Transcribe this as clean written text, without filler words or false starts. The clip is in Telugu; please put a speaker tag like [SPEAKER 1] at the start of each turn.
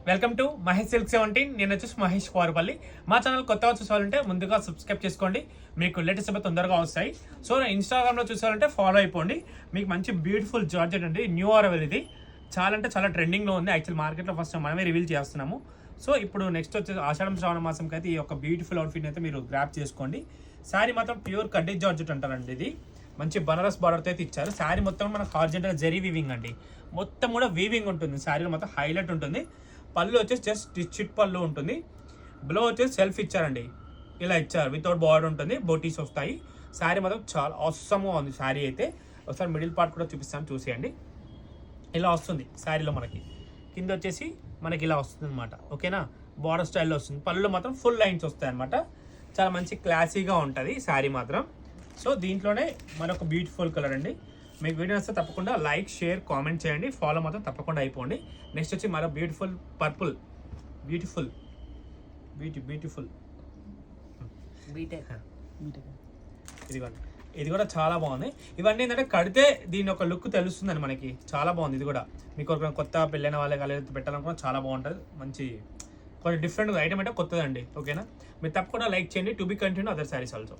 [SPEAKER 1] Welcome to Mahesh silk 17. నేను వచ్చేసి మహేష్ కోరపల్లి. మా ఛానల్ కొత్తగా చూసాలంటే ముందుగా సబ్స్క్రైబ్ చేసుకోండి, మీకు లేటెస్ట్ తొందరగా వస్తాయి. సో ఇన్స్టాగ్రామ్లో చూసాలంటే ఫాలో అయిపోండి. మీకు మంచి బ్యూటిఫుల్ జార్జెట్ అండి, న్యూ అరైవల్ ఇది. చాలా అంటే చాలా ట్రెండింగ్లో ఉంది. యాక్చువల్ మార్కెట్లో ఫస్ట్ మనమే రివీల్ చేస్తున్నాము. సో ఇప్పుడు నెక్స్ట్ వచ్చేసి ఆషాఢం శ్రావణ మాసంకి అయితే ఈ యొక్క బ్యూటిఫుల్ అవుట్ఫిట్ అయితే మీరు గ్రాప్ చేసుకోండి. శారీ మాత్రం ప్యూర్ కడ్డీ జార్జెట్ అంటారండి. ఇది మంచి బనారస్ బార్డర్తో అయితే ఇచ్చారు. శారీ మొత్తం మనకు హార్జెంటల్ జరీ వీవింగ్ అండి, మొత్తం కూడా వీవింగ్ ఉంటుంది. శారీలో మొత్తం హైలైట్ ఉంటుంది. పళ్ళు వచ్చేసి జస్ట్ స్టిచ్ పళ్ళు ఉంటుంది. బ్లౌ వచ్చేసి సెల్ఫ్ ఇచ్చారండి, ఇలా ఇచ్చారు. వితౌట్ బార్డర్ ఉంటుంది, బోటీస్ వస్తాయి. శారీ మాత్రం చాలా అవసరంగా ఉంది. శారీ అయితే ఒకసారి మిడిల్ పార్ట్ కూడా చూపిస్తాను, చూసేయండి. ఇలా వస్తుంది శారీలో. మనకి కింద వచ్చేసి మనకి ఇలా వస్తుంది అనమాట. ఓకేనా, బార్డర్ స్టైల్లో వస్తుంది. పళ్ళు మాత్రం ఫుల్ లైన్స్ వస్తాయి అనమాట. చాలా మంచి క్లాసీగా ఉంటుంది శారీ మాత్రం. సో దీంట్లోనే మరొక బ్యూటిఫుల్ కలర్ అండి. మీకు వీడియో వస్తే తప్పకుండా లైక్, షేర్, కామెంట్ చేయండి. ఫాలో మాత్రం తప్పకుండా అయిపోండి. నెక్స్ట్ వచ్చి మరో బ్యూటిఫుల్ పర్పుల్, బ్యూటిఫుల్ ఇదిగోండి. ఇది కూడా చాలా బాగుంది. ఇవన్నీ ఏంటంటే కడితే దీని ఒక లుక్ తెలుస్తుందండి మనకి. చాలా బాగుంది. ఇది కూడా మీకు ఒక కొత్త పెళ్ళైన వాళ్ళకి అలా పెట్టాలనుకున్నా చాలా బాగుంటుంది. మంచి కొంచెం డిఫరెంట్ ఐటమ్ అంటే కొత్తదండి. ఓకేనా, మీరు తప్పకుండా లైక్ చేయండి. To be continue other saris also.